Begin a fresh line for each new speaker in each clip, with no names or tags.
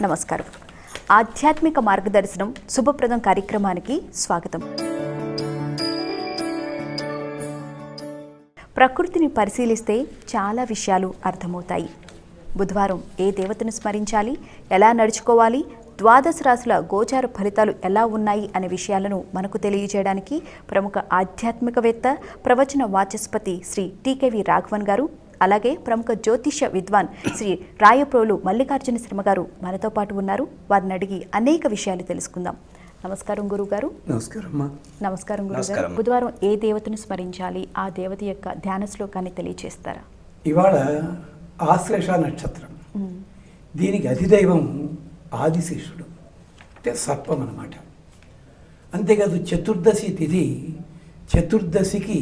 నమస్కారం. ఆధ్యాత్మిక మార్గదర్శనం శుభప్రదం కార్యక్రమానికి స్వాగతం. ప్రకృతిని పరిశీలిస్తే చాలా విషయాలు అర్థమవుతాయి. బుధవారం ఏ దేవతను స్మరించాలి, ఎలా నడుచుకోవాలి, ద్వాదశ రాశుల గోచార ఫలితాలు ఎలా ఉన్నాయి అనే విషయాలను మనకు తెలియజేయడానికి ప్రముఖ ఆధ్యాత్మికవేత్త, ప్రవచన వాచస్పతి శ్రీ టీకేవి రాఘవన్ గారు, అలాగే ప్రముఖ జ్యోతిష విద్వాన్ శ్రీ రాయప్రోలు మల్లికార్జున శర్మ గారు మనతో పాటు ఉన్నారు. వారిని అడిగి అనేక విషయాలు తెలుసుకుందాం. నమస్కారం గురుగారు. నమస్కారం గురుగారు. బుధవారం ఏ దేవతను స్మరించాలి, ఆ దేవత యొక్క ధ్యాన శ్లోకాన్ని తెలియచేస్తారా?
ఇవాళ ఆశ్లేష నక్షత్రం. దీనికి అధిదైవం ఆదిశేషుడు, అంటే సర్పం అన్నమాట. అంతేకాదు చతుర్దశి తిథి, చతుర్దశికి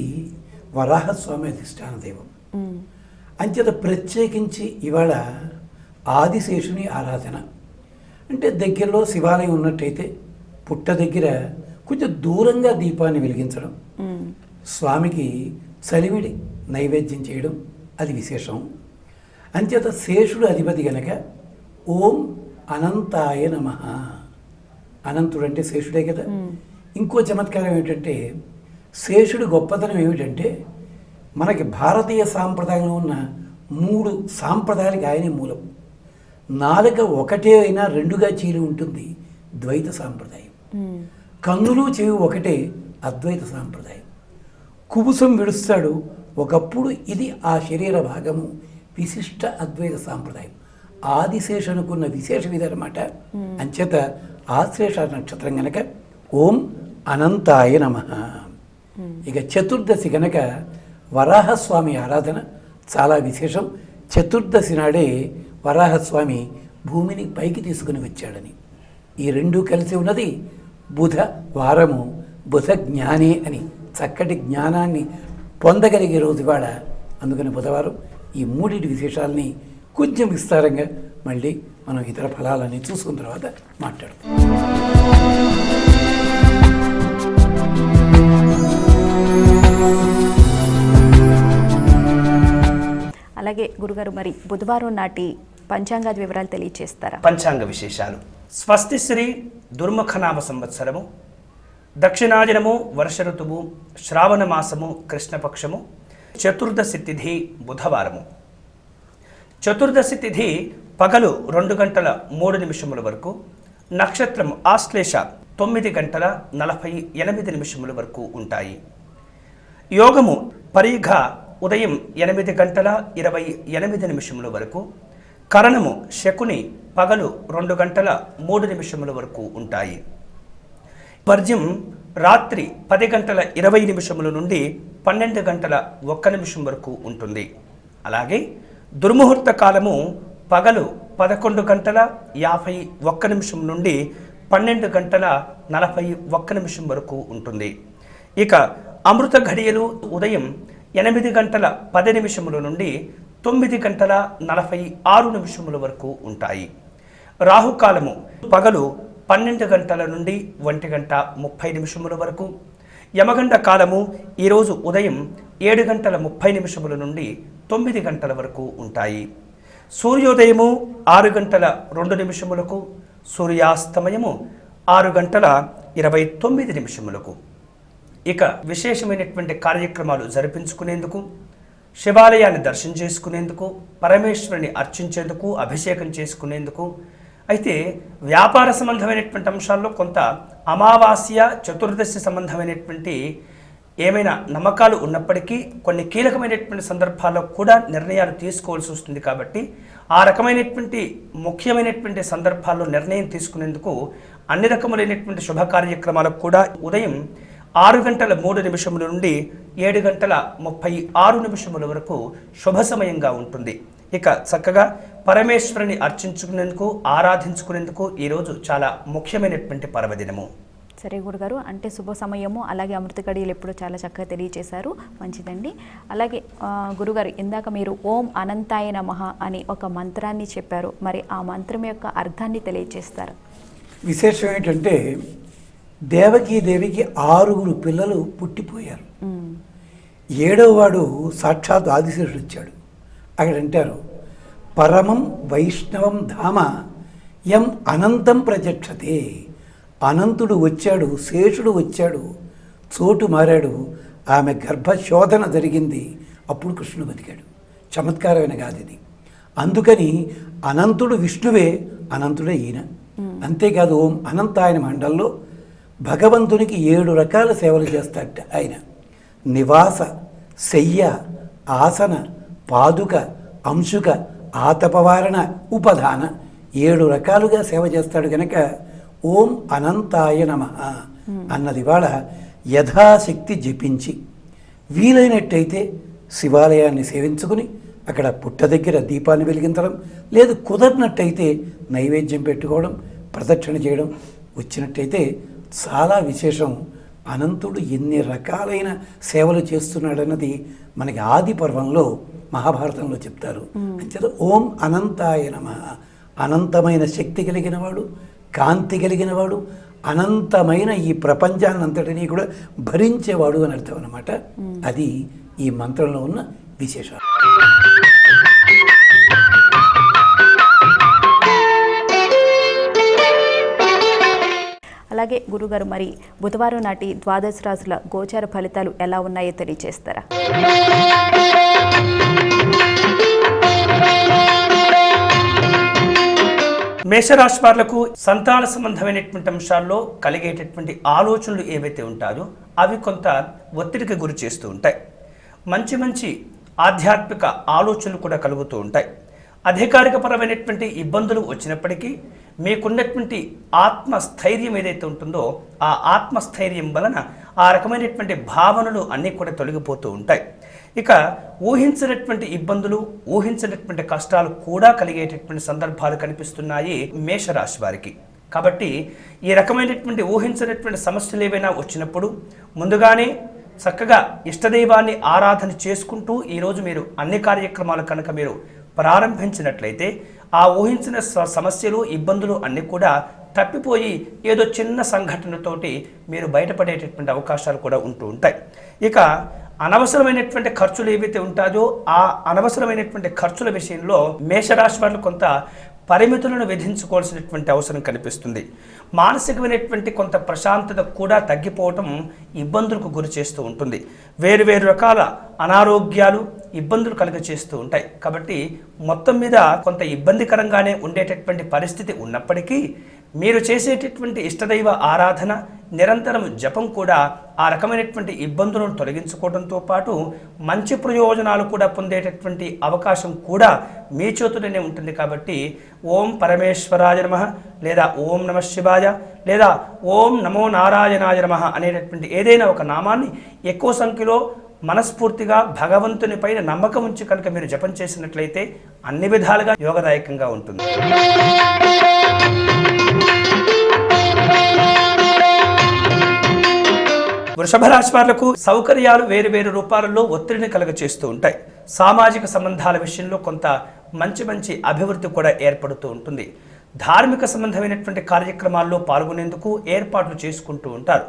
వరాహస్వామి అధిష్టాన దైవం. అంచేత ప్రత్యేకించి ఇవాళ ఆదిశేషుని ఆరాధన. అంటే దగ్గరలో శివాలయం ఉన్నట్టయితే పుట్ట దగ్గర కొంచెం దూరంగా దీపాన్ని వెలిగించడం, స్వామికి చలివిడి నైవేద్యం చేయడం, అది విశేషం. అంచేత శేషుడు అధిపతి గనక ఓం అనంతాయ నమః. అనంతుడు అంటే శేషుడే కదా. ఇంకో చమత్కారం ఏమిటంటే, శేషుడు గొప్పతనం ఏమిటంటే, మనకి భారతీయ సాంప్రదాయంలో ఉన్న 3 సాంప్రదాయాలకి ఆయనే మూలం. నాలుక ఒకటే అయినా 2గా చీలి ఉంటుంది, ద్వైత సాంప్రదాయం. కన్నులు చెవి ఒకటే, అద్వైత సాంప్రదాయం. కుబుసం విడుస్తాడు ఒకప్పుడు, ఇది ఆ శరీర భాగము, విశిష్ట అద్వైత సాంప్రదాయం. ఆదిశేషునుకున్న విశేషం ఇదన్నమాట. అంచేత ఆశ్లేష నక్షత్రం గనక ఓం అనంతాయ నమః. ఇక చతుర్దశి గనక వరాహస్వామి ఆరాధన చాలా విశేషం. చతుర్దశి నాడే వరాహస్వామి భూమిని పైకి తీసుకుని వచ్చాడని. ఈ రెండూ కలిసి ఉన్నది బుధ వారము. బుధ జ్ఞానే అని, చక్కటి జ్ఞానాన్ని పొందగలిగే రోజు ఇవాళ. అందుకని బుధవారం ఈ 3 విశేషాలని కొంచెం విస్తారంగా మళ్ళీ మనం ఇతర ఫలాలని చూసుకున్న తర్వాత మాట్లాడుతాం.
అలాగే గురుగారు, మరి బుధవారం నాటి పంచాంగాది వివరాలు తెలియచేస్తారా?
పంచాంగ విశేషాలు. స్వస్తి శ్రీ దుర్ముఖనామ సంవత్సరము, దక్షిణాయనము, వర్ష ఋతువు, శ్రావణ మాసము, కృష్ణపక్షము, చతుర్దశి తిథి బుధవారము. చతుర్దశి తిథి పగలు 2 గంటల 3 నిమిషముల వరకు, నక్షత్రం ఆశ్లేష 9 గంటల 48 నిమిషముల వరకు ఉంటాయి. యోగము పరీఘ ఉదయం 8 గంటల 28 నిమిషముల వరకు, కరణము శకుని పగలు 2 గంటల 3 నిమిషముల వరకు ఉంటాయి. వర్జ్యం రాత్రి 10 గంటల 20 నిమిషముల నుండి 12 గంటల 1 నిమిషం వరకు ఉంటుంది. అలాగే దుర్ముహూర్త కాలము పగలు 11 గంటల 51 నిమిషం నుండి 12 గంటల 41 నిమిషం వరకు ఉంటుంది. ఇక అమృత ఘడియలు ఉదయం 8 గంటల 10 నిమిషముల నుండి 9 గంటల 46 నిమిషముల వరకు ఉంటాయి. రాహుకాలము పగలు 12 గంటల నుండి 1 గంట 30 నిమిషముల వరకు. యమగండ కాలము ఈరోజు ఉదయం 7 గంటల 30 నిమిషముల నుండి 9 గంటల వరకు ఉంటాయి. సూర్యోదయము 6 గంటల 2 నిమిషములకు, సూర్యాస్తమయము 6 గంటల 29 నిమిషములకు. ఇక విశేషమైనటువంటి కార్యక్రమాలు జరిపించుకునేందుకు, శివాలయాన్ని దర్శనం చేసుకునేందుకు, పరమేశ్వరుని అర్చించేందుకు, అభిషేకం చేసుకునేందుకు. అయితే వ్యాపార సంబంధమైనటువంటి అంశాల్లో కొంత అమావాస్య, చతుర్దశి సంబంధమైనటువంటి ఏమైనా నమ్మకాలు ఉన్నప్పటికీ కొన్ని కీలకమైనటువంటి సందర్భాల్లో కూడా నిర్ణయాలు తీసుకోవాల్సి వస్తుంది. కాబట్టి ఆ రకమైనటువంటి ముఖ్యమైనటువంటి సందర్భాల్లో నిర్ణయం తీసుకునేందుకు అన్ని రకములైనటువంటి శుభ కార్యక్రమాలకు కూడా ఉదయం 6 గంటల 3 నిమిషముల నుండి 7 గంటల 36 నిమిషముల వరకు శుభ సమయంగా ఉంటుంది. ఇక చక్కగా పరమేశ్వరుని అర్చించుకునేందుకు, ఆరాధించుకునేందుకు ఈరోజు చాలా ముఖ్యమైనటువంటి పర్వదినము.
సరే గురుగారు, అంటే శుభ సమయము అలాగే అమృత గడియలు ఎప్పుడో చాలా చక్కగా తెలియచేశారు. మంచిదండి. అలాగే గురుగారు, ఇందాక మీరు ఓం అనంతాయ నమః అని ఒక మంత్రాన్ని చెప్పారు. మరి ఆ మంత్రం యొక్క అర్థాన్ని తెలియచేస్తారు?
విశేషం ఏంటంటే, దేవికి 6 పిల్లలు పుట్టిపోయారు. 7వ వాడు సాక్షాత్ ఆదిశేషుడు వచ్చాడు. అక్కడ అంటారు, పరమం వైష్ణవం ధామ యం అనంతం ప్రజక్షతే, అనంతుడు వచ్చాడు, శేషుడు వచ్చాడు, చోటు మారాడు, ఆమె గర్భశోధన జరిగింది, అప్పుడు కృష్ణుడు బతికాడు. చమత్కారమైన కాదు ఇది. అందుకని అనంతుడు విష్ణువే, అనంతుడే ఈయన. అంతేకాదు ఓం అనంతాయన మండల్లో భగవంతునికి 7 రకాల సేవలు చేస్తాడట ఆయన. నివాస, శయ్య, ఆసన, పాదుక, అంశుక, ఆతపవారణ, ఉపధాన 7 రకాలుగా సేవ చేస్తాడు కనుక ఓం అనంతాయ నమః అన్నది వాళ్ళ యథాశక్తి జపించి, వీలైనట్టయితే శివాలయాన్ని సేవించుకుని అక్కడ పుట్ట దగ్గర దీపాన్ని వెలిగించడం, లేదు కుదరినట్టయితే నైవేద్యం పెట్టుకోవడం, ప్రదక్షిణ చేయడం, వచ్చినట్టయితే చాలా విశేషం. అనంతుడు ఎన్ని రకాలైన సేవలు చేస్తున్నాడన్నది మనకి ఆది పర్వంలో మహాభారతంలో చెప్తారు. అంచేత ఓం అనంతాయ నమః, అనంతమైన శక్తి కలిగినవాడు, కాంతి కలిగినవాడు, అనంతమైన ఈ ప్రపంచాన్నంతటినీ కూడా భరించేవాడు అని అర్థం అన్నమాట. అది ఈ మంత్రంలో ఉన్న విశేషాలు.
అలాగే గురుగారు, మరి బుధవారం నాటి ద్వాదశ రాశుల గోచార ఫలితాలు ఎలా ఉన్నాయో తెలియజేస్తారా?
మేషరాశి వాళ్లకు సంతాన సంబంధమైనటువంటి అంశాల్లో కలిగేటటువంటి ఆలోచనలు ఏవైతే ఉంటాయో అవి కొంత ఒత్తిడికి గురి చేస్తూ ఉంటాయి. మంచి మంచి ఆధ్యాత్మిక ఆలోచనలు కూడా కలుగుతూ ఉంటాయి. అధికారికపరమైనటువంటి ఇబ్బందులు వచ్చినప్పటికీ మీకున్నటువంటి ఆత్మస్థైర్యం ఏదైతే ఉంటుందో ఆ ఆత్మస్థైర్యం వలన ఆ రకమైనటువంటి భావనలు అన్నీ కూడా తొలగిపోతూ ఉంటాయి. ఇక ఊహించినటువంటి ఇబ్బందులు, ఊహించినటువంటి కష్టాలు కూడా కలిగేటటువంటి సందర్భాలు కనిపిస్తున్నాయి మేషరాశి వారికి. కాబట్టి ఈ రకమైనటువంటి ఊహించినటువంటి సమస్యలు ఏవైనా వచ్చినప్పుడు ముందుగానే చక్కగా ఇష్టదైవాన్ని ఆరాధన చేసుకుంటూ ఈరోజు మీరు అన్ని కార్యక్రమాలు కనుక మీరు ప్రారంభించినట్లయితే ఆ ఊహించిన సమస్యలు, ఇబ్బందులు అన్నీ కూడా తప్పిపోయి ఏదో చిన్న సంఘటనతోటి మీరు బయటపడేటటువంటి అవకాశాలు కూడా ఉంటూ ఉంటాయి. ఇక అనవసరమైనటువంటి ఖర్చులు ఏవైతే ఉంటాయో ఆ అనవసరమైనటువంటి ఖర్చుల విషయంలో మేషరాశి వాళ్ళు కొంత పరిమితులను విధించుకోవాల్సినటువంటి అవసరం కనిపిస్తుంది. మానసికమైనటువంటి కొంత ప్రశాంతత కూడా తగ్గిపోవటం ఇబ్బందులకు గురి చేస్తూ ఉంటుంది. వేరు వేరు రకాల అనారోగ్యాలు, ఇబ్బందులు కలుగచేస్తూ ఉంటాయి. కాబట్టి మొత్తం మీద కొంత ఇబ్బందికరంగానే ఉండేటటువంటి పరిస్థితి ఉన్నప్పటికీ మీరు చేసేటటువంటి ఇష్టదైవ ఆరాధన, నిరంతరం జపం కూడా ఆ రకమైనటువంటి ఇబ్బందులను తొలగించుకోవడంతో పాటు మంచి ప్రయోజనాలు కూడా పొందేటటువంటి అవకాశం కూడా మీ చేతుల్లోనే ఉంటుంది. కాబట్టి ఓం పరమేశ్వరాయ నమః, లేదా ఓం నమః శివాయ, లేదా ఓం నమో నారాయణాయ నమః అనేటటువంటి ఏదైనా ఒక నామాన్ని ఎక్కువ సంఖ్యలో మనస్ఫూర్తిగా భగవంతుని పైన నమ్మకం ఉంచి కనుక మీరు జపం చేసినట్లయితే అన్ని విధాలుగా యోగదాయకంగా ఉంటుంది. వృషభ రాశి వాళ్లకు సౌకర్యాలు వేరు వేరు రూపాలలో ఒత్తిడిని కలుగచేస్తూ ఉంటాయి. సామాజిక సంబంధాల విషయంలో కొంత మంచి మంచి అభివృద్ధి కూడా ఏర్పడుతూ ఉంటుంది. ధార్మిక సంబంధమైనటువంటి కార్యక్రమాల్లో పాల్గొనేందుకు ఏర్పాట్లు చేసుకుంటూ ఉంటారు.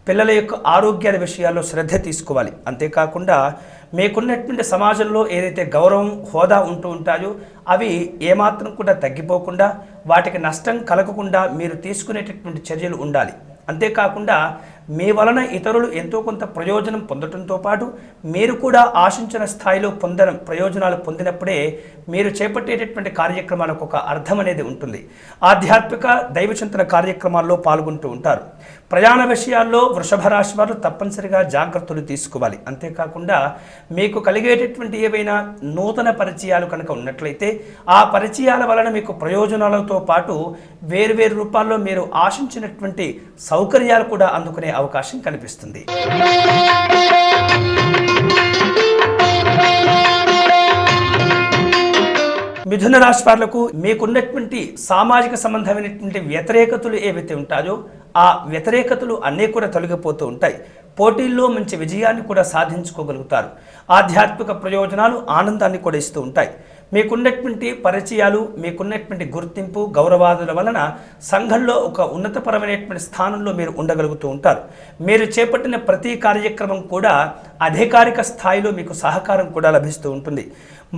పిల్లల యొక్క ఆరోగ్యాల విషయాల్లో శ్రద్ధ తీసుకోవాలి. అంతేకాకుండా మీకున్నటువంటి సమాజంలో ఏదైతే గౌరవం, హోదా ఉంటూ ఉంటాయో అవి ఏమాత్రం కూడా తగ్గిపోకుండా, వాటికి నష్టం కలగకుండా మీరు తీసుకునేటటువంటి చర్యలు ఉండాలి. అంతేకాకుండా మీ వలన ఇతరులు ఎంతో కొంత ప్రయోజనం పొందడంతో పాటు మీరు కూడా ఆశించిన స్థాయిలో ప్రయోజనాలు పొందినప్పుడే మీరు చేపట్టేటటువంటి కార్యక్రమాలకు ఒక అర్థం అనేది ఉంటుంది. ఆధ్యాత్మిక దైవచింతన కార్యక్రమాల్లో పాల్గొంటూ ఉంటారు. ప్రయాణ విషయాల్లో వృషభ రాశి వారు తప్పనిసరిగా జాగ్రత్తలు తీసుకోవాలి. అంతేకాకుండా మీకు కలిగేటటువంటి ఏవైనా నూతన పరిచయాలు కనుక ఉన్నట్లయితే ఆ పరిచయాల వలన మీకు ప్రయోజనాలతో పాటు వేరువేరు రూపాల్లో మీరు ఆశించినటువంటి సౌకర్యాలు కూడా అందుకునే అవకాశం కనిపిస్తుంది. మిథున రాశి వాళ్లకు మీకున్నటువంటి సామాజిక సంబంధమైనటువంటి వ్యతిరేకతలు ఏవైతే ఉంటాయో ఆ వ్యతిరేకతలు అన్నీ కూడా తొలగిపోతూ ఉంటాయి. పోటీల్లో మంచి విజయాన్ని కూడా సాధించుకోగలుగుతారు. ఆధ్యాత్మిక ప్రయోజనాలు ఆనందాన్ని కూడా ఇస్తూ ఉంటాయి. మీకున్నటువంటి పరిచయాలు, మీకున్నటువంటి గుర్తింపు, గౌరవాదుల వలన సంఘంలో ఒక ఉన్నతపరమైనటువంటి స్థానంలో మీరు ఉండగలుగుతూ ఉంటారు. మీరు చేపట్టిన ప్రతి కార్యక్రమం కూడా అధికారిక స్థాయిలో మీకు సహకారం కూడా లభిస్తూ ఉంటుంది.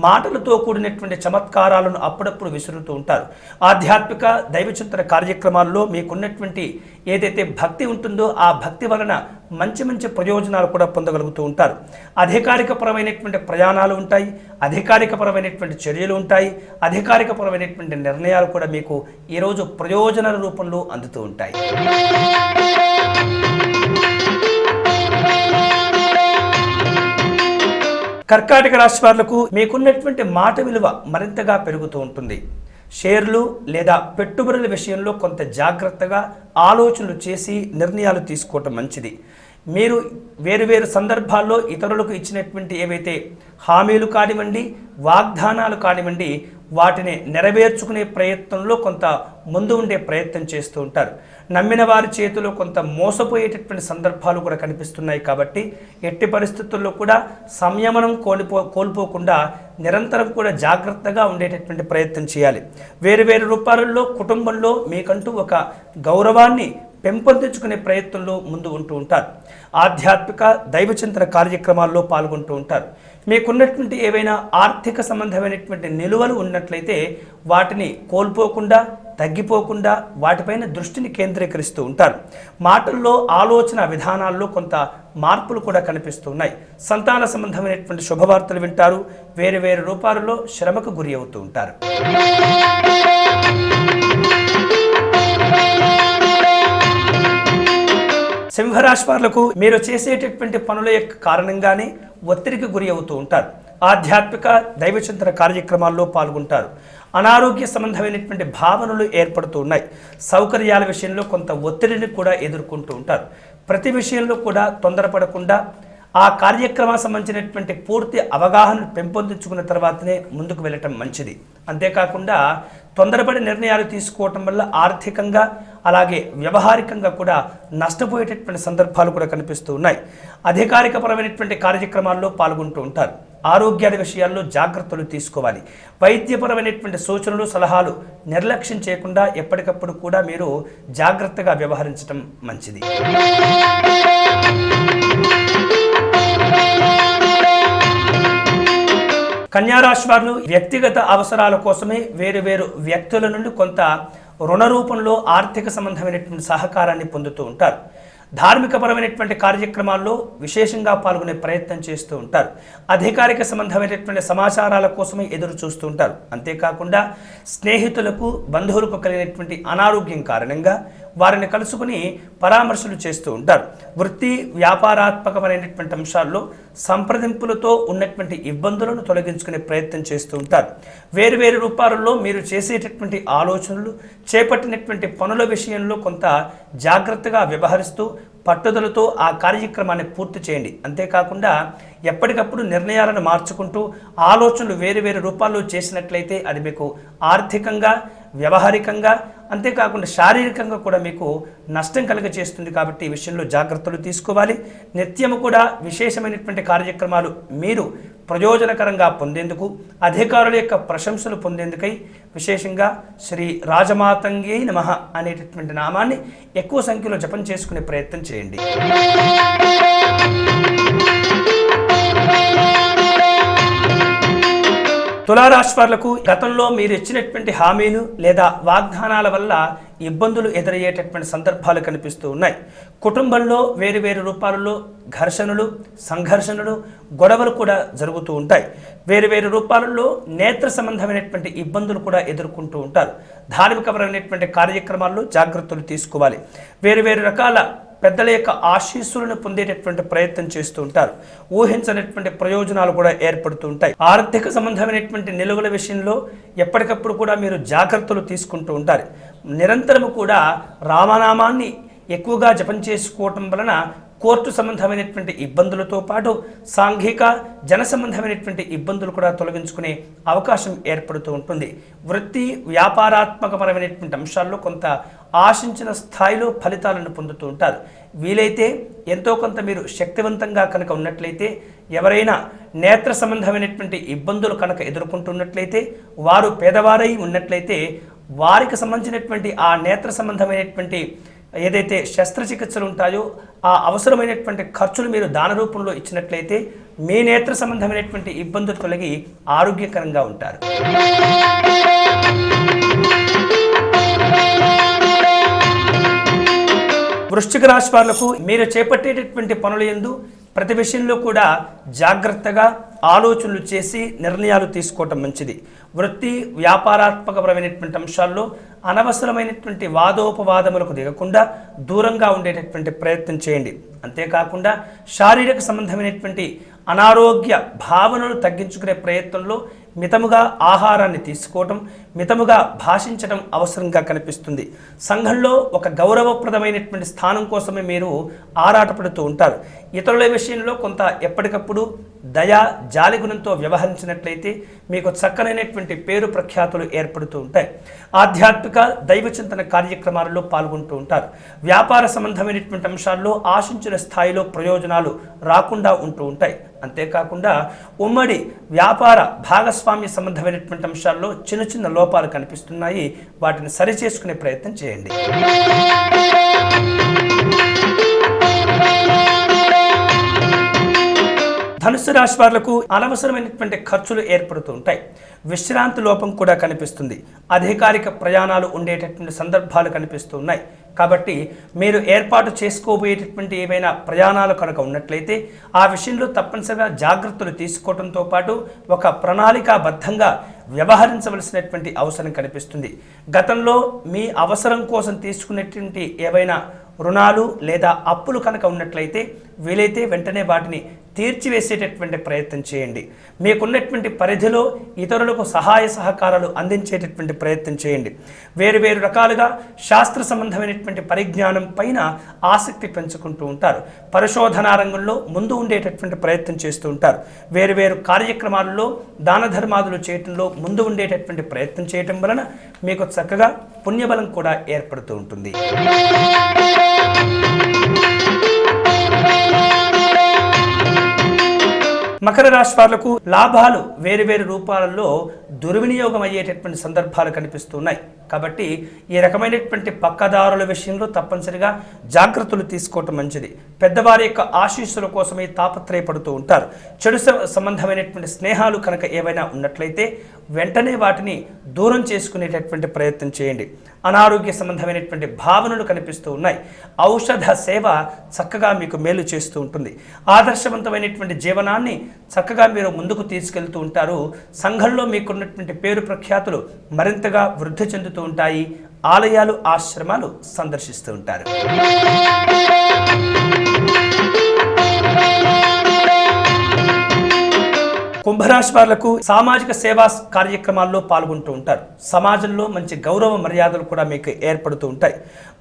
మాటలతో కూడినటువంటి చమత్కారాలను అప్పుడప్పుడు విసురుతూ ఉంటారు. ఆధ్యాత్మిక దైవచింతన కార్యక్రమాల్లో మీకున్నటువంటి ఏదైతే భక్తి ఉంటుందో ఆ భక్తి వలన మంచి మంచి ప్రయోజనాలు కూడా పొందగలుగుతూ ఉంటారు. అధికారికపరమైనటువంటి ప్రయాణాలు ఉంటాయి, అధికారికపరమైనటువంటి చర్యలు ఉంటాయి, అధికారికపరమైనటువంటి నిర్ణయాలు కూడా మీకు ఈరోజు ప్రయోజనాల రూపంలో అందుతూ ఉంటాయి. కర్కాటక రాశి వాళ్లకు మీకున్నటువంటి మాట విలువ మరింతగా పెరుగుతూ ఉంటుంది. షేర్లు లేదా పెట్టుబడుల విషయంలో కొంత జాగ్రత్తగా ఆలోచనలు చేసి నిర్ణయాలు తీసుకోవటం మంచిది. మీరు వేరు సందర్భాల్లో ఇతరులకు ఇచ్చినటువంటి ఏవైతే హామీలు కానివ్వండి, వాగ్దానాలు కానివ్వండి, వాటిని నెరవేర్చుకునే ప్రయత్నంలో కొంత ముందు ఉండే ప్రయత్నం చేస్తూ ఉంటారు. నమ్మిన వారి చేతిలో కొంత మోసపోయేటటువంటి సందర్భాలు కూడా కనిపిస్తున్నాయి. కాబట్టి ఎట్టి పరిస్థితుల్లో కూడా సంయమనం కోల్పోకుండా నిరంతరం కూడా జాగ్రత్తగా ఉండేటటువంటి ప్రయత్నం చేయాలి. వేరు రూపాలలో కుటుంబంలో మీకంటూ ఒక గౌరవాన్ని పెంపొందించుకునే ప్రయత్నంలో ముందు ఉంటూ ఉంటారు. ఆధ్యాత్మిక దైవచింతన కార్యక్రమాల్లో పాల్గొంటూ ఉంటారు. మీకున్నటువంటి ఏవైనా ఆర్థిక సంబంధమైనటువంటి నిలువలు ఉన్నట్లయితే వాటిని కోల్పోకుండా, తగ్గిపోకుండా వాటిపైన దృష్టిని కేంద్రీకరిస్తూ ఉంటారు. మాటల్లో, ఆలోచన విధానాల్లో కొంత మార్పులు కూడా కనిపిస్తున్నాయి. సంతాన సంబంధమైనటువంటి శుభవార్తలు వింటారు. వేరు రూపాలలో శ్రమకు గురి అవుతూ ఉంటారు. సింహరాశి వాళ్లకు మీరు చేసేటటువంటి పనుల యొక్క కారణంగానే ఒత్తిడికి గురి అవుతూ ఉంటారు. ఆధ్యాత్మిక దైవచింతన కార్యక్రమాల్లో పాల్గొంటారు. అనారోగ్య సంబంధమైనటువంటి భావనలు ఏర్పడుతూ ఉన్నాయి. సౌకర్యాల విషయంలో కొంత ఒత్తిడిని కూడా ఎదుర్కొంటూ ఉంటారు. ప్రతి విషయంలో కూడా తొందరపడకుండా ఆ కార్యక్రమానికి సంబంధించినటువంటి పూర్తి అవగాహన పెంపొందించుకున్న తర్వాతనే ముందుకు వెళ్ళటం మంచిది. అంతేకాకుండా తొందరపడి నిర్ణయాలు తీసుకోవటం వల్ల ఆర్థికంగా అలాగే వ్యవహారికంగా కూడా నష్టపోయేటటువంటి సందర్భాలు కూడా కనిపిస్తూ ఉన్నాయి. అధికారికపరమైనటువంటి కార్యక్రమాల్లో పాల్గొంటూ ఉంటారు. ఆరోగ్యాల విషయాల్లో జాగ్రత్తలు తీసుకోవాలి. వైద్యపరమైనటువంటి సూచనలు, సలహాలు నిర్లక్ష్యం చేయకుండా ఎప్పటికప్పుడు కూడా మీరు జాగ్రత్తగా వ్యవహరించడం మంచిది. కన్యారాశి వారు వ్యక్తిగత అవసరాల కోసమే వేరు వ్యక్తుల నుండి కొంత రుణ రూపంలో ఆర్థిక సంబంధమైనటువంటి సహకారాన్ని పొందుతూ ఉంటారు. ధార్మికపరమైనటువంటి కార్యక్రమాల్లో విశేషంగా పాల్గొనే ప్రయత్నం చేస్తూ ఉంటారు. అధికారిక సంబంధమైనటువంటి సమాచారాల కోసమే ఎదురు చూస్తూ ఉంటారు. అంతేకాకుండా స్నేహితులకు, బంధువులకు కలిగినటువంటి అనారోగ్యం కారణంగా వారిని కలుసుకుని పరామర్శలు చేస్తూ ఉంటారు. వృత్తి వ్యాపారాత్మకమైనటువంటి అంశాల్లో సంప్రదింపులతో ఉన్నటువంటి ఇబ్బందులను తొలగించుకునే ప్రయత్నం చేస్తూ ఉంటారు. వేరు రూపాలలో మీరు చేసేటటువంటి ఆలోచనలు, చేపట్టినటువంటి పనుల విషయంలో కొంత జాగ్రత్తగా వ్యవహరిస్తూ పట్టుదలతో ఆ కార్యక్రమాన్ని పూర్తి చేయండి. అంతేకాకుండా ఎప్పటికప్పుడు నిర్ణయాలను మార్చుకుంటూ ఆలోచనలు వేరు రూపాల్లో చేసినట్లయితే అది మీకు ఆర్థికంగా, వ్యవహారికంగా, అంతేకాకుండా శారీరకంగా కూడా మీకు నష్టం కలుగజేస్తుంది. కాబట్టి ఈ విషయంలో జాగ్రత్తలు తీసుకోవాలి. నిత్యము కూడా విశేషమైనటువంటి కార్యక్రమాలు మీరు ప్రయోజనకరంగా పొందేందుకు, అధికారుల యొక్క ప్రశంసలు పొందేందుకై విశేషంగా శ్రీ రాజమాతంగి నమః అనేటటువంటి నామాన్ని ఎక్కువ సంఖ్యలో జపం చేసుకునే ప్రయత్నం చేయండి. తులారాశి వాళ్లకు గతంలో మీరు ఇచ్చినటువంటి హామీలు లేదా వాగ్దానాల వల్ల ఇబ్బందులు ఎదురయ్యేటటువంటి సందర్భాలు కనిపిస్తూ ఉన్నాయి. కుటుంబంలో వేరు రూపాలలో ఘర్షణలు, సంఘర్షణలు, గొడవలు కూడా జరుగుతూ ఉంటాయి. వేరు రూపాలలో నేత్ర సంబంధమైనటువంటి ఇబ్బందులు కూడా ఎదుర్కొంటూ ఉంటారు. ధార్మికపరమైనటువంటి కార్యక్రమాల్లో జాగ్రత్తలు తీసుకోవాలి. వేరు రకాల పెద్దల యొక్క ఆశీస్సులను పొందేటటువంటి ప్రయత్నం చేస్తూ ఉంటారు. ఊహించనటువంటి ప్రయోజనాలు కూడా ఏర్పడుతూ ఉంటాయి. ఆర్థిక సంబంధమైనటువంటి నిలువల విషయంలో ఎప్పటికప్పుడు కూడా మీరు జాగ్రత్తలు తీసుకుంటూ ఉంటారు. నిరంతరము కూడా రామనామాన్ని ఎక్కువగా జపం చేసుకోవటం వలన కోర్టు సంబంధమైనటువంటి ఇబ్బందులతో పాటు సాంఘిక జన సంబంధమైనటువంటి ఇబ్బందులు కూడా తొలగించుకునే అవకాశం ఏర్పడుతూ ఉంటుంది. వృత్తి వ్యాపారాత్మకపరమైనటువంటి అంశాల్లో కొంత ఆశించిన స్థాయిలో ఫలితాలను పొందుతూ ఉంటారు. వీలైతే ఎంతో కొంత మీరు శక్తివంతంగా కనుక ఉన్నట్లయితే, ఎవరైనా నేత్ర సంబంధమైనటువంటి ఇబ్బందులు కనుక ఎదుర్కొంటున్నట్లయితే, వారు పేదవారై ఉన్నట్లయితే వారికి సంబంధించినటువంటి ఆ నేత్ర సంబంధమైనటువంటి ఏదైతే శస్త్రచికిత్సలు ఉంటాయో ఆ అవసరమైనటువంటి ఖర్చులు మీరు దాన రూపంలో ఇచ్చినట్లయితే మీ నేత్ర సంబంధమైనటువంటి ఇబ్బందులు తొలగి ఆరోగ్యకరంగా ఉంటారు. వృశ్చిక రాశి వాళ్లకు మీరు చేపట్టేటటువంటి పనుల యందు ప్రతి విషయంలో కూడా జాగ్రత్తగా ఆలోచనలు చేసి నిర్ణయాలు తీసుకోవటం మంచిది. వృత్తి వ్యాపారాత్మకపరమైనటువంటి అంశాల్లో అనవసరమైనటువంటి వాదోపవాదములకు దిగకుండా దూరంగా ఉండేటటువంటి ప్రయత్నం చేయండి. అంతేకాకుండా శారీరక సంబంధమైనటువంటి అనారోగ్య భావనలు తగ్గించుకునే ప్రయత్నంలో మితముగా ఆహారాన్ని తీసుకోవటం, మితముగా భాషించడం అవసరంగా కనిపిస్తుంది. సంఘంలో ఒక గౌరవప్రదమైనటువంటి స్థానం కోసమే మీరు ఆరాటపడుతూ ఉంటారు. ఇతరుల విషయంలో కొంత ఎప్పటికప్పుడు దయా జాలి గుణంతో వ్యవహరించినట్లయితే మీకు చక్కనైనటువంటి పేరు ప్రఖ్యాతులు ఏర్పడుతూ ఉంటాయి. ఆధ్యాత్మిక దైవచింతన కార్యక్రమాలలో పాల్గొంటూ ఉంటారు. వ్యాపార సంబంధమైనటువంటి అంశాల్లో ఆశించిన స్థాయిలో ప్రయోజనాలు రాకుండా ఉంటూ ఉంటాయి. అంతేకాకుండా ఉమ్మడి వ్యాపార భాగస్వామ్య సంబంధమైనటువంటి అంశాల్లో చిన్న చిన్న లోపాలు కనిపిస్తున్నాయి. వాటిని సరిచేసుకునే ప్రయత్నం చేయండి. ధనుసు రాశి వాళ్లకు అనవసరమైనటువంటి ఖర్చులు ఏర్పడుతూ ఉంటాయి. విశ్రాంతి లోపం కూడా కనిపిస్తుంది. అధికారిక ప్రయాణాలు ఉండేటటువంటి సందర్భాలు కనిపిస్తూ ఉన్నాయి. కాబట్టి మీరు ఏర్పాటు చేసుకోబోయేటటువంటి ఏవైనా ప్రయాణాలు కనుక ఉన్నట్లయితే ఆ విషయంలో తప్పనిసరిగా జాగ్రత్తలు తీసుకోవడంతో పాటు ఒక ప్రణాళికాబద్ధంగా వ్యవహరించవలసినటువంటి అవసరం కనిపిస్తుంది. గతంలో మీ అవసరం కోసం తీసుకునేటువంటి ఏవైనా రుణాలు లేదా అప్పులు కనుక ఉన్నట్లయితే వీలైతే వెంటనే వాటిని తీర్చివేసేటటువంటి ప్రయత్నం చేయండి. మీకున్నటువంటి పరిధిలో ఇతరులకు సహాయ సహకారాలు అందించేటటువంటి ప్రయత్నం చేయండి. వేరు వేరు రకాలుగా శాస్త్ర సంబంధమైనటువంటి పరిజ్ఞానం పైన ఆసక్తి పెంచుకుంటూ ఉంటారు. పరిశోధనా రంగంలో ముందు ఉండేటటువంటి ప్రయత్నం చేస్తూ ఉంటారు. వేరు వేరు కార్యక్రమాల్లో దాన ధర్మాదులు చేయటంలో ముందు ఉండేటటువంటి ప్రయత్నం చేయటం వలన మీకు చక్కగా పుణ్యబలం కూడా ఏర్పడుతూ ఉంటుంది. మకర రాశి వాళ్లకు లాభాలు వేరు వేరు రూపాలలో దుర్వినియోగం అయ్యేటటువంటి సందర్భాలు కనిపిస్తున్నాయి. కాబట్టి ఈ రకమైనటువంటి పక్కదారుల విషయంలో తప్పనిసరిగా జాగ్రత్తలు తీసుకోవటం మంచిది. పెద్దవారి యొక్క ఆశీస్సుల కోసమే తాపత్రయపడుతూ ఉంటారు. చెడు సంబంధమైనటువంటి స్నేహాలు కనుక ఏవైనా ఉన్నట్లయితే వెంటనే వాటిని దూరం చేసుకునేటటువంటి ప్రయత్నం చేయండి. అనారోగ్య సంబంధమైనటువంటి భావనలు కనిపిస్తూ ఉన్నాయి. ఔషధ సేవ చక్కగా మీకు మేలు చేస్తూ ఉంటుంది. ఆదర్శవంతమైనటువంటి జీవనాన్ని చక్కగా మీరు ముందుకు తీసుకెళ్తూ ఉంటారు. సంఘంలో మీకున్నటువంటి పేరు ప్రఖ్యాతులు మరింతగా వృద్ధి చెందుతూ ఉంటాయి. ఆలయాలు ఆశ్రమాలు సందర్శిస్తూ ఉంటారు. కుంభరాశి వాళ్లకు సామాజిక సేవా కార్యక్రమాల్లో పాల్గొంటూ ఉంటారు. సమాజంలో మంచి గౌరవ మర్యాదలు కూడా మీకు ఏర్పడుతూ ఉంటాయి.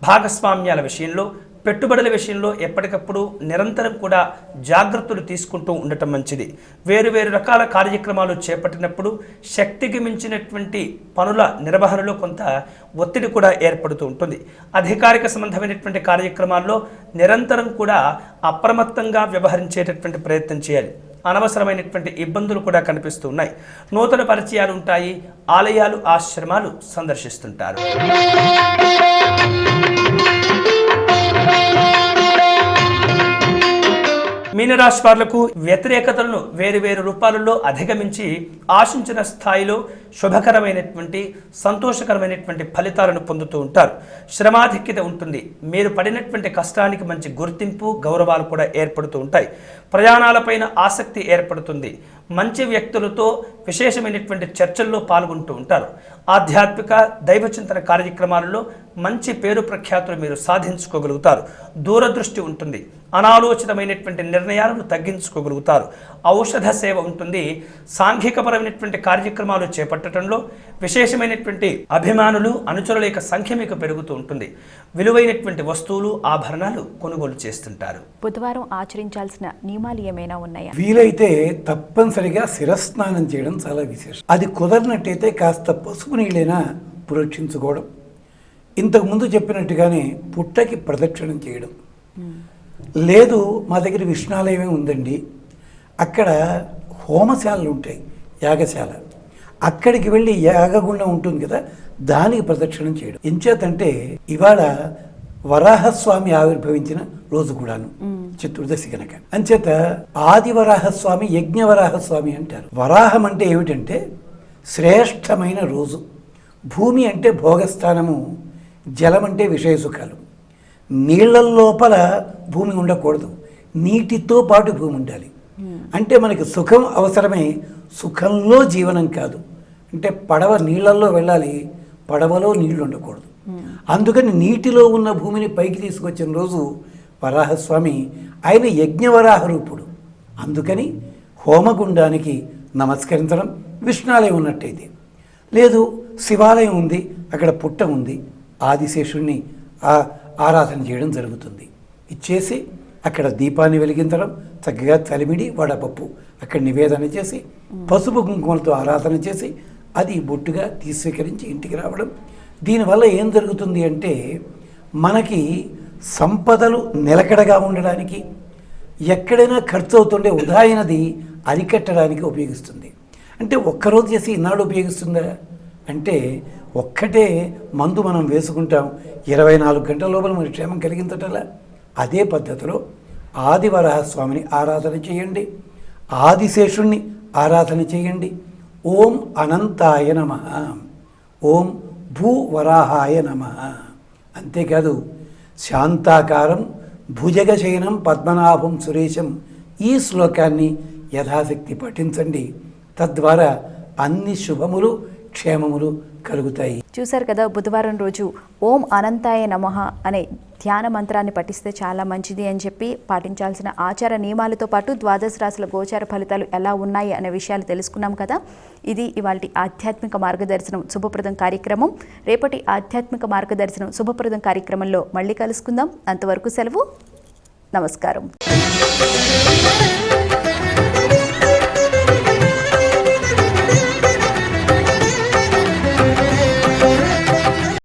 భాగస్వామ్యాల విషయంలో పెట్టుబడుల విషయంలో ఎప్పటికప్పుడు నిరంతరం కూడా జాగ్రత్తలు తీసుకుంటూ ఉండటం మంచిది. వేరు వేరు రకాల కార్యక్రమాలు చేపట్టినప్పుడు శక్తికి మించినటువంటి పనుల నిర్వహణలో కొంత ఒత్తిడి కూడా ఏర్పడుతూ ఉంటుంది. అధికారిక సంబంధమైనటువంటి కార్యక్రమాల్లో నిరంతరం కూడా అప్రమత్తంగా వ్యవహరించేటటువంటి ప్రయత్నం చేయాలి. అనవసరమైనటువంటి ఇబ్బందులు కూడా కనిపిస్తూ ఉన్నాయి. నూతన పరిచయాలు ఉంటాయి. ఆలయాలు ఆశ్రమాలు సందర్శిస్తుంటారు. మీనరాశి వాళ్లకు వ్యతిరేకతలను వేరు వేరు రూపాలలో అధిగమించి ఆశించిన స్థాయిలో శుభకరమైనటువంటి సంతోషకరమైనటువంటి ఫలితాలను పొందుతూ ఉంటారు. శ్రమాధిక్యత ఉంటుంది. మీరు పడినటువంటి కష్టానికి మంచి గుర్తింపు గౌరవాలు కూడా ఏర్పడుతూ ఉంటాయి. ప్రయాణాలపైన ఆసక్తి ఏర్పడుతుంది. మంచి వ్యక్తులతో విశేషమైనటువంటి చర్చల్లో పాల్గొంటూ ఉంటారు. ఆధ్యాత్మిక దైవచింతన కార్యక్రమాలలో మంచి పేరు ప్రఖ్యాతులు మీరు సాధించుకోగలుగుతారు. దూరదృష్టి ఉంటుంది. అనాలోచితమైనటువంటి నిర్ణయాలను తగ్గించుకోగలుగుతారు. ఔషధ సేవ ఉంటుంది. సాంఘికపరమైనటువంటి కార్యక్రమాలు చేపట్టారు. చేపట్టడంలో విశేషమైనటువంటి అభిమానులు, అనుచరుల యొక్క సంఖ్య మీకు పెరుగుతూ ఉంటుంది. విలువైనటువంటి వస్తువులు, ఆభరణాలు కొనుగోలు చేస్తుంటారు.
బుధవారం ఆచరించాల్సిన నియమాలు ఏమైనా ఉన్నాయా?
వీలైతే తప్పనిసరిగా శిరస్నానం చేయడం చాలా విశేషం. అది కుదరినట్టయితే కాస్త పసుపు నీళ్ళైనా పురోక్షించుకోవడం, ఇంతకుముందు చెప్పినట్టుగానే పుట్టకి ప్రదక్షిణం చేయడం. లేదు మా దగ్గర విష్ణాలయమే ఉందండి, అక్కడ హోమశాలలు ఉంటాయి, యాగశాల, అక్కడికి వెళ్ళి యాగగుండం ఉంటుంది కదా, దానికి ప్రదక్షిణం చేయడం. ఎంచేతంటే ఇవాళ వరాహస్వామి ఆవిర్భవించిన రోజు కూడాను చతుర్దశి కనుక. అంచేత ఆదివరాహస్వామి, యజ్ఞవరాహస్వామి అంటారు. వరాహం అంటే ఏమిటంటే శ్రేష్టమైన రోజు. భూమి అంటే భోగస్థానము, జలం అంటే విషయ సుఖాలు. నీళ్ళ లోపల భూమి ఉండకూడదు, నీటితో పాటు భూమి ఉండాలి. అంటే మనకి సుఖం అవసరమే, సుఖంలో జీవనం కాదు. అంటే పడవ నీళ్ళల్లో వెళ్ళాలి, పడవలో నీళ్లు ఉండకూడదు. అందుకని నీటిలో ఉన్న భూమిని పైకి తీసుకొచ్చిన రోజు వరాహస్వామి. ఆయన యజ్ఞవరాహ రూపుడు. అందుకని హోమగుండానికి నమస్కరించడం, విష్ణాలయం ఉన్నట్టయితే. లేదు శివాలయం ఉంది, అక్కడ పుట్ట ఉంది, ఆదిశేషుణ్ణి ఆరాధన చేయడం జరుగుతుంది. ఇచ్చేసి అక్కడ దీపాన్ని వెలిగించడం, చక్కగా తలిమిడి వడపప్పు అక్కడ నివేదన చేసి పసుపు కుంకుమలతో ఆరాధన చేసి అది బొట్టుగా తీసుకరించి ఇంటికి రావడం. దీనివల్ల ఏం జరుగుతుంది అంటే మనకి సంపదలు నిలకడగా ఉండడానికి, ఎక్కడైనా ఖర్చు అవుతుండే ఉదాయనది అరికట్టడానికి ఉపయోగిస్తుంది. అంటే ఒక్కరోజు చేసి ఇన్నాళ్ళు ఉపయోగిస్తుందా అంటే, ఒక్కటే మందు మనం వేసుకుంటాం, 24 గంటల లోపల మన క్షేమం కలిగించటలా. అదే పద్ధతిలో ఆదివరాహస్వామిని ఆరాధన చేయండి, ఆదిశేషుణ్ణి ఆరాధన చేయండి. ఓం అనంతాయ నమః, ఓం భూవరాహాయ నమః. అంతేకాదు శాంతాకారం భుజగశయనం పద్మనాభం సురేశం, ఈ శ్లోకాన్ని యథాశక్తి పఠించండి. తద్వారా అన్ని శుభములు, క్షేమములు కలుగుతాయి.
చూశారు కదా, బుధవారం రోజు ఓం అనంతాయ నమః అనే ధ్యాన మంత్రాన్ని పఠిస్తే చాలా మంచిది అని చెప్పి పాటించాల్సిన ఆచార నియమాలతో పాటు ద్వాదశ రాశుల గోచార ఫలితాలు ఎలా ఉన్నాయి అనే విషయాలు తెలుసుకున్నాం కదా. ఇది ఇవాల్టి ఆధ్యాత్మిక మార్గదర్శనం శుభప్రదం కార్యక్రమం. రేపటి ఆధ్యాత్మిక మార్గదర్శనం శుభప్రదం కార్యక్రమంలో మళ్ళీ కలుసుకుందాం. అంతవరకు సెలవు. నమస్కారం.